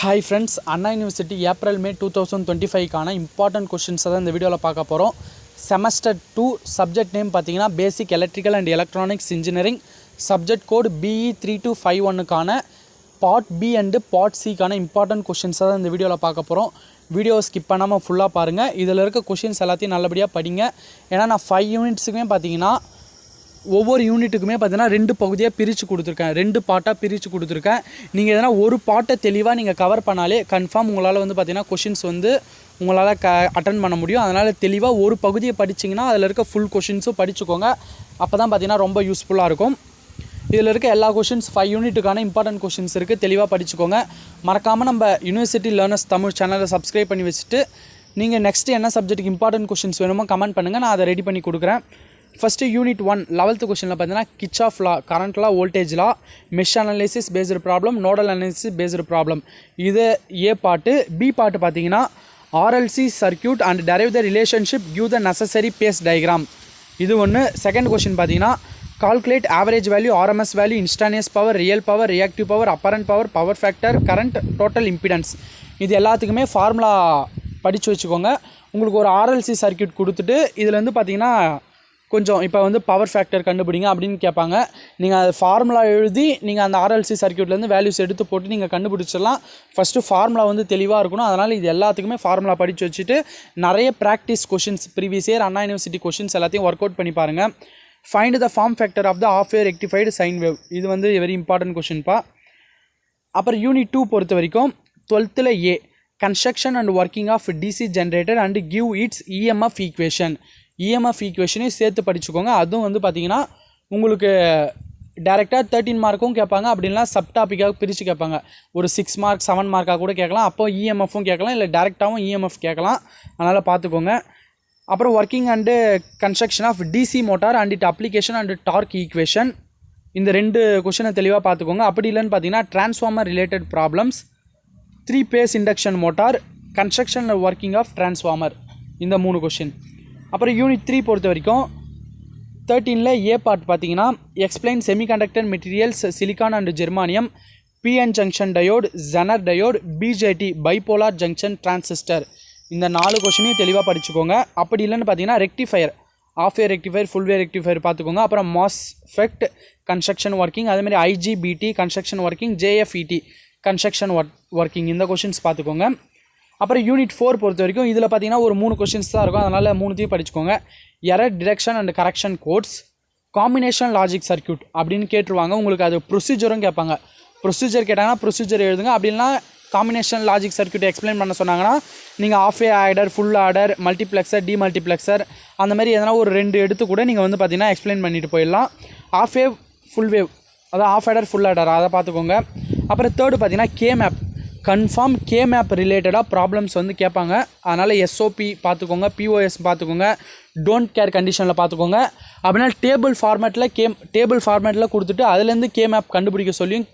Hi friends, Anna University April May 2025 கான important questions தான் இந்த வீடியோல பார்க்க போறோம். Semester 2 subject name பாத்தீங்கன்னா Basic Electrical and Electronics Engineering, subject code BE3251 கான part B and part C கான important questions தான் இந்த வீடியோல பார்க்க போறோம். வீடியோ ஸ்கிப் பண்ணாம ஃபுல்லா பாருங்க. இதல இருக்க questions எல்லாத்தையும் நல்லபடியா படிங்க. ஏனா நான் 5 யூனிட்ஸ்க்குமே பாத்தீங்கன்னா ஒவ்வொரு யூனிட்டுக்குமே பார்த்தீங்கன்னா ரெண்டு பகுதியாக பிரித்து கொடுத்துருக்கேன், ரெண்டு பார்ட்டாக பிரித்து கொடுத்துருக்கேன். நீங்கள் எதனா ஒரு பார்ட்டை தெளிவாக நீங்கள் கவர் பண்ணாலே கன்ஃபார்ம் உங்களால் வந்து பார்த்தீங்கன்னா கொஷின்ஸ் வந்து உங்களால் அட்டன் பண்ண முடியும். அதனால் தெளிவாக ஒரு பகுதியை படிச்சிங்கன்னா அதில் இருக்க ஃபுல் கொஷின்ஸும் படிச்சுக்கோங்க. அப்போ தான் பார்த்தீங்கன்னா ரொம்ப யூஸ்ஃபுல்லாக இருக்கும். இதில் இருக்க எல்லா கொஷின்ஸ் 5 யூனிட்டுக்கான இம்பார்ட்டன்ட் கொஷின்ஸ் இருக்குது, தெளிவாக படிச்சுக்கோங்க. மறக்காமல் நம்ம யூனிவர்சிட்டி லேர்னர்ஸ் தமிழ் சேனலை சப்ஸ்கிரைப் பண்ணி வச்சுட்டு நீங்கள் நெக்ஸ்ட்டு என்ன சப்ஜெக்ட்டுக்கு இம்பார்ட்டன்ட் கொஷின்ஸ் வேணுமோ கமெண்ட் பண்ணுங்கள், நான் அதை ரெடி பண்ணி கொடுக்குறேன். First unit 1 11th question பார்த்தீங்கன்னா Kirchhoff law, current law, voltage law, mesh analysis based problem, nodal analysis based problem. இது A part. B part பார்த்தீங்கன்னா RLC circuit and derive the relationship, give the necessary phase diagram. இது ஒன்று. Second question பார்த்தீங்கன்னா calculate average value, RMS value, instantaneous power, real power, reactive power, apparent power, power factor, current, total impedance. இது எல்லாத்துக்குமே formula படித்து வச்சுக்கோங்க. உங்களுக்கு ஒரு RLC circuit கொடுத்துட்டு இதில் வந்து பார்த்தீங்கன்னா கொஞ்சம் இப்போ வந்து பவர் ஃபேக்டர் கண்டுபிடிங்க அப்படின்னு கேட்பாங்க. நீங்கள் அது ஃபார்முலா எழுதி நீங்கள் அந்த ஆர்எல்சி சர்க்யூட்லேருந்து வேல்யூஸ் எடுத்து போட்டு நீங்கள் கண்டுபிடிச்சிடலாம். ஃபஸ்ட்டு ஃபார்முலா வந்து தெளிவாக இருக்கணும். அதனால் இது எல்லாத்துக்குமே ஃபார்முலா படித்து வச்சுட்டு நிறைய practice questions previous year Anna university questions எல்லாத்தையும் ஒர்க் அவுட் பண்ணி பாருங்கள். Find the form factor of the half wave rectified sine wave. இது வந்து வெரி இம்பார்ட்டன்ட் கொஷின்ப்பா. அப்புறம் யூனிட் 2 பொறுத்த வரைக்கும் 12th A construction and working of DC generator and give its EMF equation. இஎம்எஃப் ஈக்குவேஷனையும் சேர்த்து படிச்சுக்கோங்க. அதுவும் வந்து பார்த்திங்கன்னா உங்களுக்கு டேரெக்டாக 13 மார்க்கும் கேட்பாங்க, அப்படின்னா சப் டாப்பிக்காக பிரித்து கேட்பாங்க. ஒரு 6 மார்க் 7 மார்க்காக கூட கேட்கலாம். அப்போ இஎம்எஃப்பும் கேட்கலாம், இல்லை டேரெக்டாகவும் இஎம்எஃப் கேட்கலாம். அதனால் பார்த்துக்கோங்க. அப்புறம் working and construction of DC motor and it application and torque equation. இந்த ரெண்டு கொஷினை தெளிவாக பார்த்துக்கோங்க. அப்படி இல்லைன்னு பார்த்தீங்கன்னா transformer related problems, 3 phase induction motor, construction working of transformer, இந்த 3 கொஷின். அப்புறம் யூனிட் 3 பொறுத்த வரைக்கும் 13th A பார்ட் பார்த்தீங்கன்னா explain semiconductor materials, silicon and germanium, PN junction diode, Zener diode, BJT bipolar junction transistor. இந்த 4 கொஷினையும் தெளிவாக படிச்சுக்கோங்க. அப்படி இல்லைன்னு பார்த்தீங்கன்னா rectifier, half wave rectifier, full wave rectifier பார்த்துக்கோங்க. அப்புறம் மாஸ்ஃபெட் கன்ஸ்ட்ரக்ஷன் ஒர்க்கிங், அதேமாதிரி IGBT construction working, JFET construction working, இந்த கொஷின்ஸ் பார்த்துக்கோங்க. அப்புறம் யூனிட் 4 பொறுத்த வரைக்கும் இதில் பார்த்தீங்கன்னா ஒரு 3 கொஷின்ஸ் தான் இருக்கும், அதனால் 3த்தையும் படிச்சுக்கோங்க. Error detection and correction codes, combination logic circuit அப்படின்னு கேட்டுருவாங்க. உங்களுக்கு அது ப்ரொசீஜரும் கேட்பாங்க. ப்ரொசீஜர் கேட்டாங்கன்னா ப்ரொசீஜர் எழுதுங்க. அப்படின்னா காம்பினேஷன் லாஜிக் சர்க்யூட் எக்ஸ்பிளைன் பண்ண சொன்னாங்கன்னா நீங்கள் half way adder, full adder, multiplexer, demultiplexer அந்த மாதிரி எதனா ஒரு 2 எடுத்து கூட நீங்கள் வந்து பார்த்தீங்கன்னா எக்ஸ்பிளைன் பண்ணிட்டு போயிடலாம். ஆஃப் வேவ், ஃபுல் வேவ், அதாவது ஆஃப் ஆடர், ஃபுல் ஆடர், அதை பார்த்துக்கோங்க. அப்புறம் தேர்டு பார்த்தீங்கன்னா K map, confirm K map ரிலேட்டடாக ப்ராப்ளம்ஸ் வந்து கேட்பாங்க. அதனால் எஸ்ஓபி பார்த்துக்கோங்க, பிஓஎஸ் பார்த்துக்கோங்க, டோன்ட் கேர் கண்டிஷனில் பார்த்துக்கோங்க. அப்படின்னா டேபிள் ஃபார்மேட்டில் கொடுத்துட்டு அதுலேருந்து கே மேப் கண்டுபிடிக்க சொல்லியும்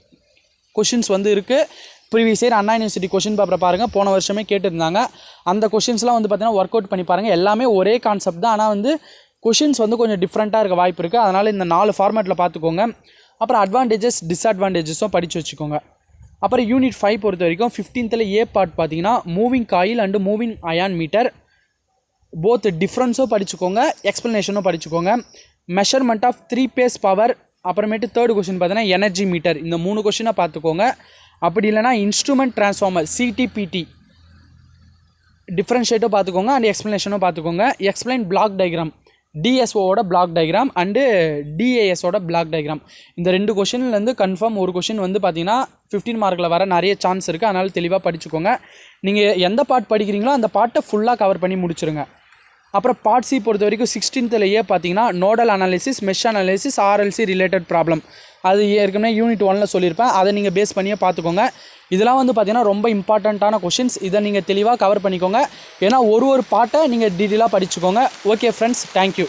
கொஷின்ஸ் வந்து இருக்குது. Previous year Anna university question பேப்பரை பாருங்கள், போன வருஷமே கேட்டிருந்தாங்க. அந்த கொஷின்ஸ்லாம் வந்து பார்த்தீங்கன்னா ஒர்க் அவுட் பண்ணி பாருங்கள். எல்லாமே ஒரே கான்செப்ட் தான், ஆனால் வந்து கொஷின்ஸ் வந்து கொஞ்சம் டிஃப்ரெண்ட்டாக இருக்க வாய்ப்பு இருக்குது. அதனால் இந்த 4 ஃபார்மேட்டில் பார்த்துக்கோங்க. அப்புறம் அட்வான்டேஜஸ் டிஸ்அட்வான்டேஜஸும் படித்து வச்சுக்கோங்க. அப்புறம் யூனிட் 5 பொறுத்த வரைக்கும் 15th A பார்ட் பார்த்தீங்கன்னா moving coil and moving iron meter, both டிஃப்ரென்ஸும் படிச்சுக்கோங்க, எக்ஸ்ப்ளனேஷனும் படிச்சுக்கோங்க. மெஷர்மெண்ட் ஆஃப் 3 phase பவர், அப்புறமேட்டு தேர்ட் கொஸ்டின் பார்த்தீங்கன்னா எனர்ஜி மீட்டர். இந்த 3 கொஸ்டினை பார்த்துக்கோங்க. அப்படி இல்லைனா இன்ஸ்ட்ருமெண்ட் டிரான்ஸ்ஃபார்மர், சிடிபிடி டிஃப்ரென்ஷியேட்டும் பார்த்துக்கோங்க அண்ட் எக்ஸ்ப்ளனேஷனும் பார்த்துக்கோங்க. எக்ஸ்பிளைன் பிளாக் டயக்ராம், டிஎஸ்ஓவோட பிளாக் டயக்ராம் அண்டு டிஏஎஸோட பிளாக் டயக்ராம். இந்த 2 கொஷின்லேருந்து கன்ஃபார்ம் ஒரு கொஷின் வந்து பார்த்தீங்கன்னா 15 மார்க்கில் வர நிறைய சான்ஸ் இருக்குது. அதனால் தெளிவாக படிச்சுக்கோங்க. நீங்கள் எந்த பார்ட் படிக்கிறீங்களோ அந்த பார்ட்டை ஃபுல்லாக கவர் பண்ணி முடிச்சுருங்க. அப்புறம் பார்ட் சி பொறுத்த வரைக்கும் 16th A பார்த்தீங்கன்னா nodal analysis, mesh analysis, RLC related problem. அது ஏற்கனவே யூனிட் 1ல் சொல்லியிருப்பேன், அதை நீங்கள் பேஸ் பண்ணியே பார்த்துக்கோங்க. இதெல்லாம் வந்து பார்த்தீங்கன்னா ரொம்ப இம்பார்ட்டண்ட்டான கொஷின்ஸ். இதை நீங்கள் தெளிவாக கவர் பண்ணிக்கோங்க. ஏன்னா ஒரு பார்ட்டை நீங்கள் டீட்டெயிலாக படிச்சுக்கோங்க. Okay friends, thank you.